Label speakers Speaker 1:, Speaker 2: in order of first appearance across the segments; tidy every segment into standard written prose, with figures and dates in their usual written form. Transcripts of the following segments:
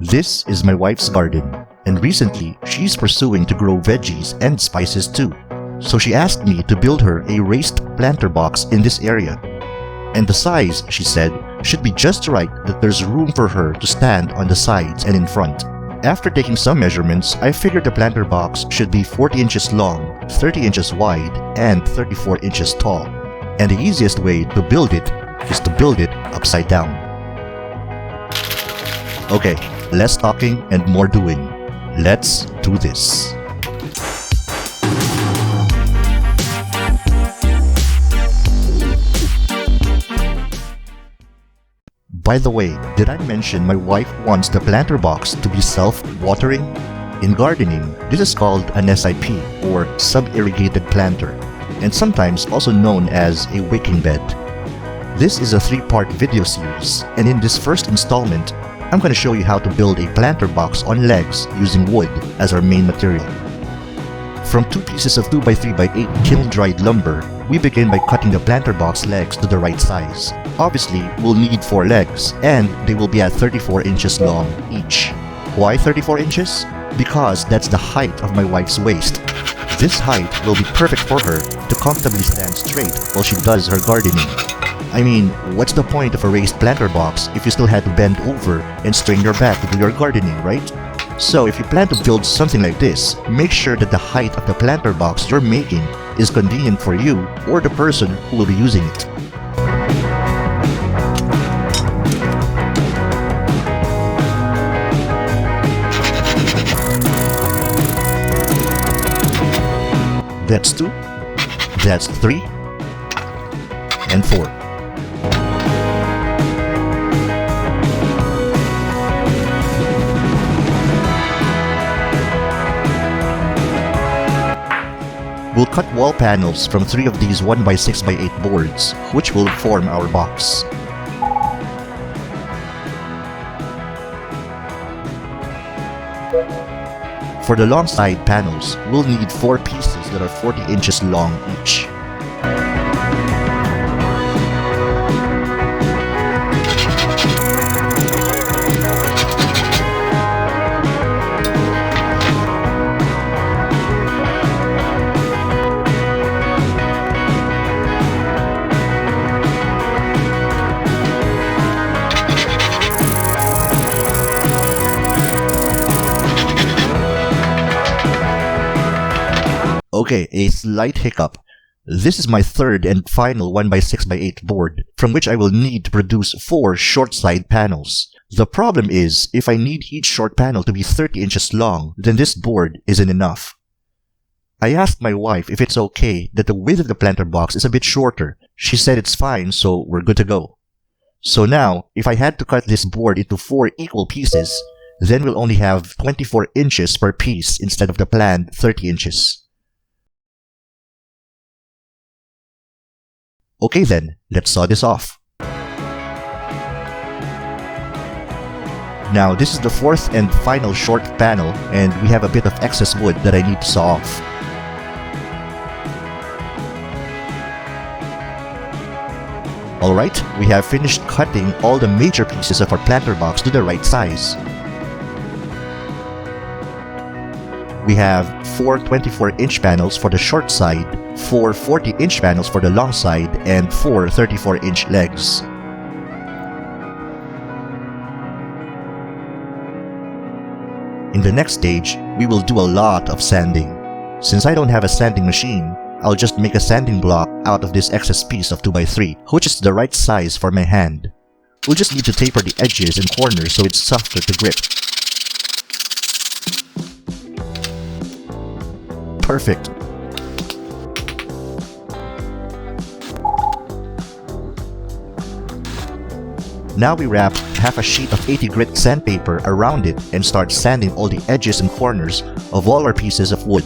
Speaker 1: This is my wife's garden, and recently she's pursuing to grow veggies and spices too. So she asked me to build her a raised planter box in this area. And the size, she said, should be just right that there's room for her to stand on the sides and in front. After taking some measurements, I figured the planter box should be 40 inches long, 30 inches wide, and 34 inches tall. And the easiest way to build it is to build it upside down. Okay, less talking and more doing. Let's do this. By the way, did I mention my wife wants the planter box to be self-watering? In gardening, this is called an SIP or sub-irrigated planter, and sometimes also known as a wicking bed. This is a 3-part video series, and in this first installment, I'm going to show you how to build a planter box on legs using wood as our main material. From 2 pieces of 2x3x8 kiln-dried lumber, we begin by cutting the planter box legs to the right size. Obviously, we'll need 4 legs, and they will be at 34 inches long each. Why 34 inches? Because that's the height of my wife's waist. This height will be perfect for her to comfortably stand straight while she does her gardening. I mean, what's the point of a raised planter box if you still had to bend over and strain your back to do your gardening, right? So if you plan to build something like this, make sure that the height of the planter box you're making is convenient for you or the person who will be using it. That's 2, that's 3, and 4. We'll cut wall panels from 3 of these 1x6x8 boards, which will form our box. For the long side panels, we'll need 4 pieces that are 40 inches long each. Okay, a slight hiccup. This is my third and final 1x6x8 board, from which I will need to produce 4 short side panels. The problem is, if I need each short panel to be 30 inches long, then this board isn't enough. I asked my wife if it's okay that the width of the planter box is a bit shorter. She said it's fine, so we're good to go. So now, if I had to cut this board into 4 equal pieces, then we'll only have 24 inches per piece instead of the planned 30 inches. Okay then, let's saw this off. Now this is the 4th and final short panel, and we have a bit of excess wood that I need to saw off. Alright, we have finished cutting all the major pieces of our planter box to the right size. We have 4 24-inch panels for the short side, 4 40-inch panels for the long side, and 4 34-inch legs. In the next stage, we will do a lot of sanding. Since I don't have a sanding machine, I'll just make a sanding block out of this excess piece of 2x3, which is the right size for my hand. We'll just need to taper the edges and corners so it's softer to grip. Perfect. Now we wrap half a sheet of 80 grit sandpaper around it and start sanding all the edges and corners of all our pieces of wood.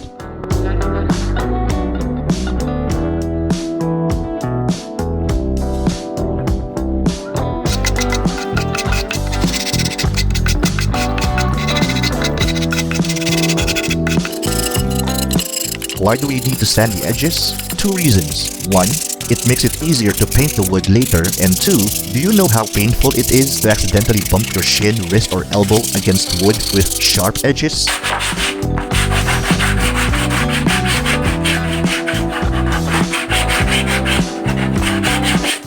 Speaker 1: Why do we need to sand the edges? Two reasons. One, it makes it easier to paint the wood later, and two, do you know how painful it is to accidentally bump your shin, wrist, or elbow against wood with sharp edges?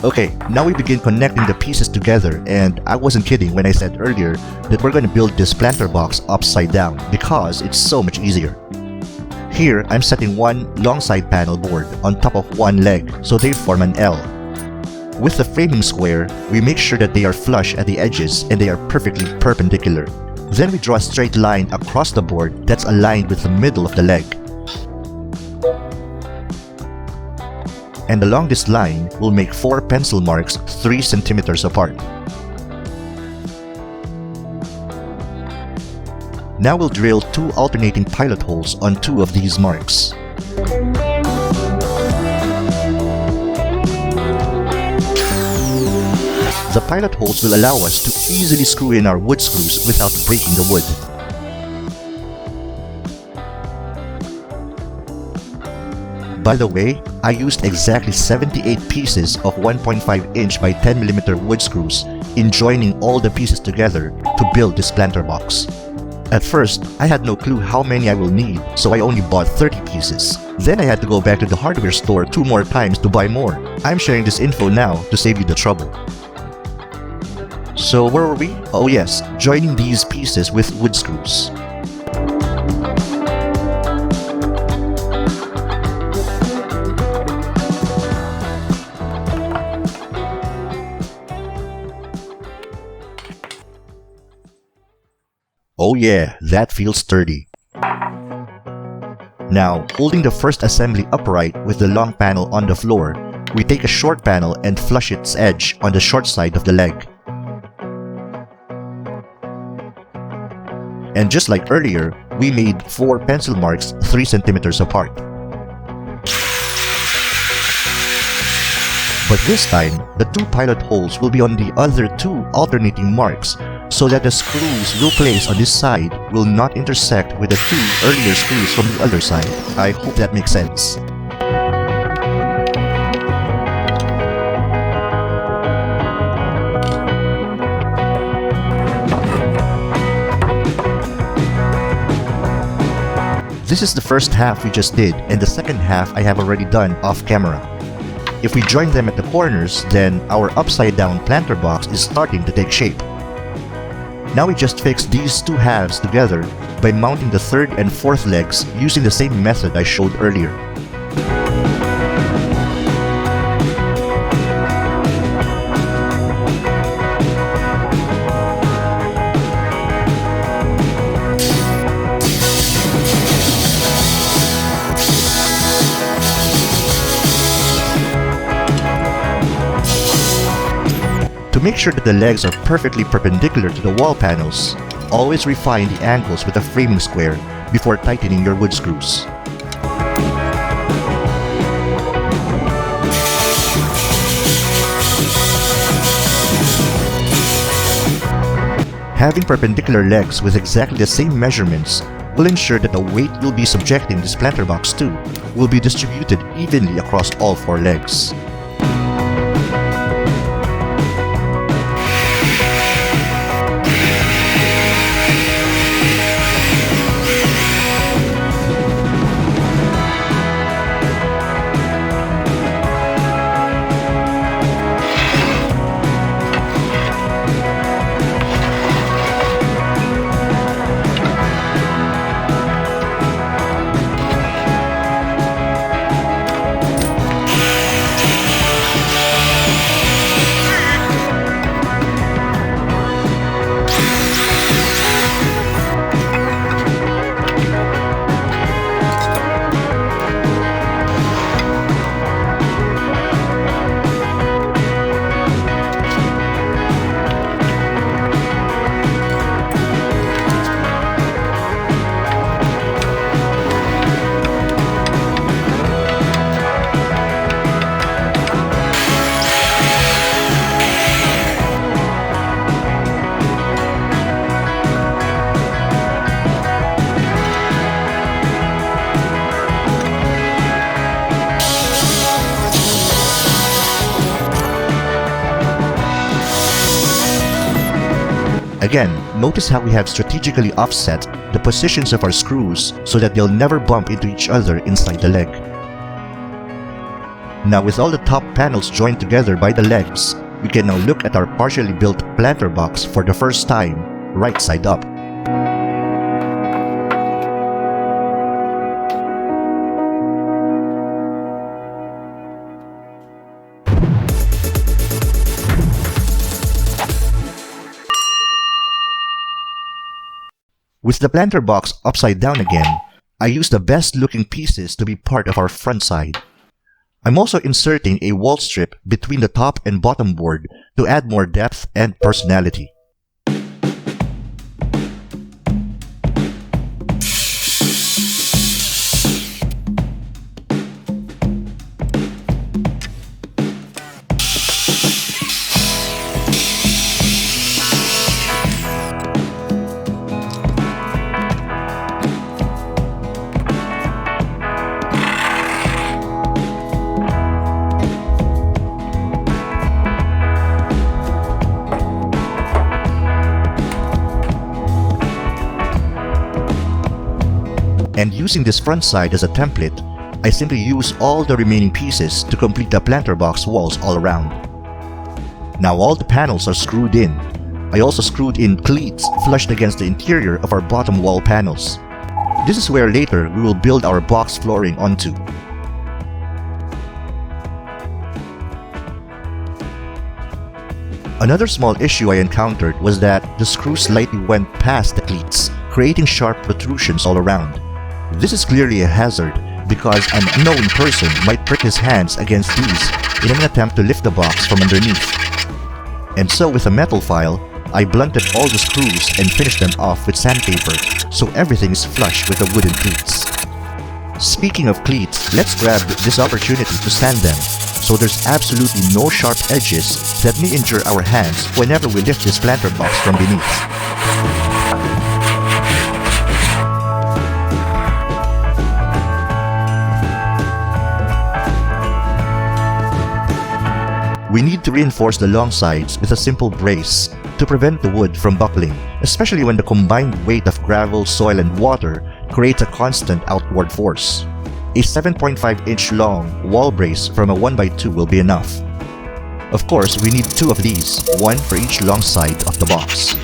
Speaker 1: Okay, now we begin connecting the pieces together, and I wasn't kidding when I said earlier that we're going to build this planter box upside down because it's so much easier. Here, I'm setting one long side panel board on top of one leg so they form an L. With the framing square, we make sure that they are flush at the edges and they are perfectly perpendicular. Then we draw a straight line across the board that's aligned with the middle of the leg. And along this line, we'll make 4 pencil marks 3 centimeters apart. Now we'll drill 2 alternating pilot holes on 2 of these marks. The pilot holes will allow us to easily screw in our wood screws without breaking the wood. By the way, I used exactly 78 pieces of 1.5 inch by 10 mm wood screws in joining all the pieces together to build this planter box. At first, I had no clue how many I will need, so I only bought 30 pieces. Then I had to go back to the hardware store 2 more times to buy more. I'm sharing this info now to save you the trouble. So where were we? Oh yes, joining these pieces with wood screws. Oh yeah, that feels sturdy. Now, holding the first assembly upright with the long panel on the floor, we take a short panel and flush its edge on the short side of the leg. And just like earlier, we made 4 pencil marks 3 centimeters apart. But this time, the 2 pilot holes will be on the other 2 alternating marks, so that the screws we'll place on this side will not intersect with the 2 earlier screws from the other side. I hope that makes sense. This is the first half we just did, and the second half I have already done off camera. If we join them at the corners, then our upside down planter box is starting to take shape. Now we just fix these 2 halves together by mounting the 3rd and 4th legs using the same method I showed earlier. To make sure that the legs are perfectly perpendicular to the wall panels, always refine the angles with a framing square before tightening your wood screws. Having perpendicular legs with exactly the same measurements will ensure that the weight you'll be subjecting this planter box to will be distributed evenly across all 4 legs. Again, notice how we have strategically offset the positions of our screws so that they'll never bump into each other inside the leg. Now with all the top panels joined together by the legs, we can now look at our partially built planter box for the first time, right side up. With the planter box upside down again, I use the best looking pieces to be part of our front side. I'm also inserting a wall strip between the top and bottom board to add more depth and personality. And using this front side as a template, I simply use all the remaining pieces to complete the planter box walls all around. Now all the panels are screwed in. I also screwed in cleats flushed against the interior of our bottom wall panels. This is where later we will build our box flooring onto. Another small issue I encountered was that the screw slightly went past the cleats, creating sharp protrusions all around. This is clearly a hazard because an unknown person might prick his hands against these in an attempt to lift the box from underneath. And so with a metal file, I blunted all the screws and finished them off with sandpaper so everything is flush with the wooden cleats. Speaking of cleats, let's grab this opportunity to sand them so there's absolutely no sharp edges that may injure our hands whenever we lift this planter box from beneath. We need to reinforce the long sides with a simple brace to prevent the wood from buckling, especially when the combined weight of gravel, soil, and water creates a constant outward force. A 7.5-inch long wall brace from a 1x2 will be enough. Of course, we need 2 of these, one for each long side of the box.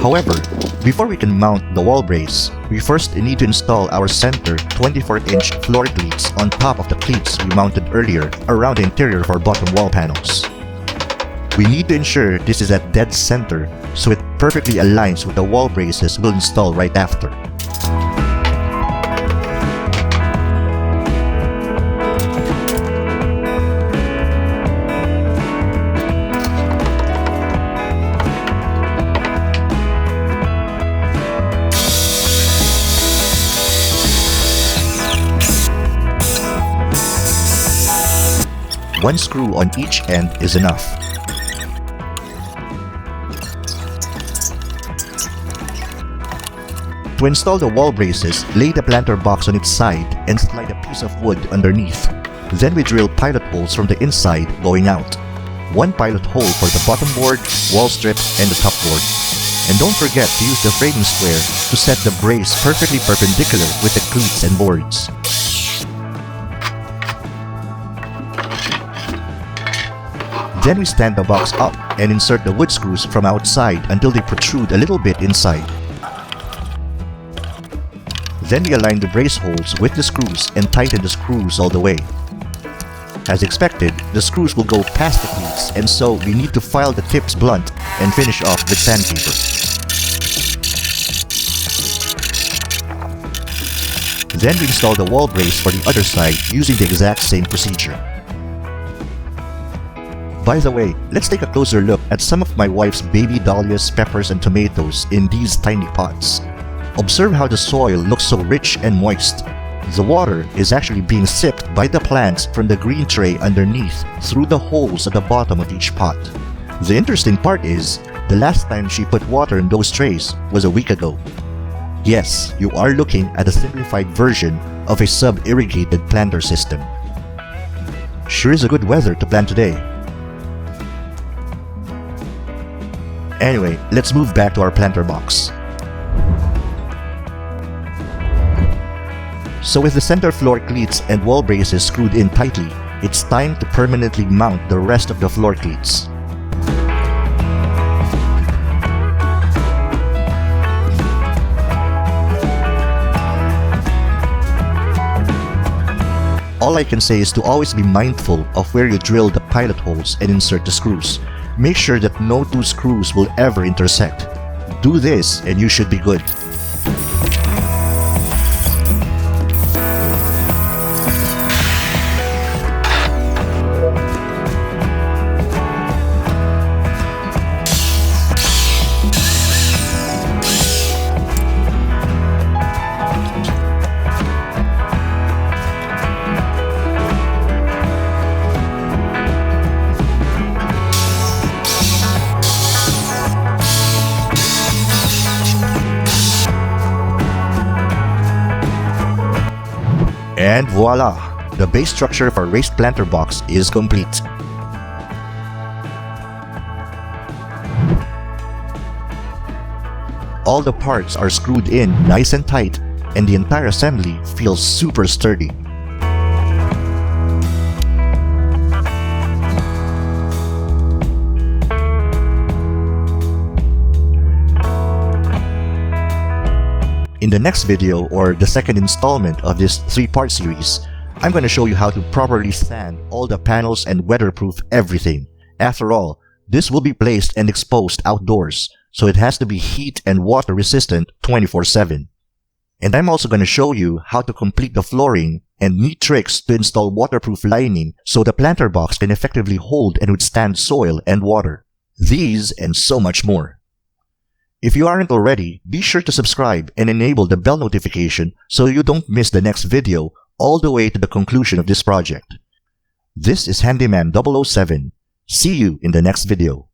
Speaker 1: However, before we can mount the wall brace, we first need to install our center 24-inch floor cleats on top of the cleats we mounted earlier around the interior of our bottom wall panels. We need to ensure this is at dead center so it perfectly aligns with the wall braces we'll install right after. One screw on each end is enough. To install the wall braces, lay the planter box on its side and slide a piece of wood underneath. Then we drill pilot holes from the inside going out. One pilot hole for the bottom board, wall strip, and the top board. And don't forget to use the framing square to set the brace perfectly perpendicular with the cleats and boards. Then we stand the box up and insert the wood screws from outside until they protrude a little bit inside. Then we align the brace holes with the screws and tighten the screws all the way. As expected, the screws will go past the cleats, and so we need to file the tips blunt and finish off with sandpaper. Then we install the wall brace for the other side using the exact same procedure. By the way, let's take a closer look at some of my wife's baby dahlias, peppers, and tomatoes in these tiny pots. Observe how the soil looks so rich and moist. The water is actually being sipped by the plants from the green tray underneath through the holes at the bottom of each pot. The interesting part is, the last time she put water in those trays was a week ago. Yes, you are looking at a simplified version of a sub-irrigated planter system. Sure is a good weather to plant today. Anyway, let's move back to our planter box. So with the center floor cleats and wall braces screwed in tightly, it's time to permanently mount the rest of the floor cleats. All I can say is to always be mindful of where you drill the pilot holes and insert the screws. Make sure that no two screws will ever intersect. Do this and you should be good. And voila! The base structure of our raised planter box is complete. All the parts are screwed in nice and tight, and the entire assembly feels super sturdy. In the next video, or the second installment of this 3-part series, I'm going to show you how to properly sand all the panels and weatherproof everything. After all, this will be placed and exposed outdoors, so it has to be heat and water resistant 24/7. And I'm also going to show you how to complete the flooring and neat tricks to install waterproof lining so the planter box can effectively hold and withstand soil and water. These and so much more. If you aren't already, be sure to subscribe and enable the bell notification so you don't miss the next video all the way to the conclusion of this project. This is Handyman 007. See you in the next video.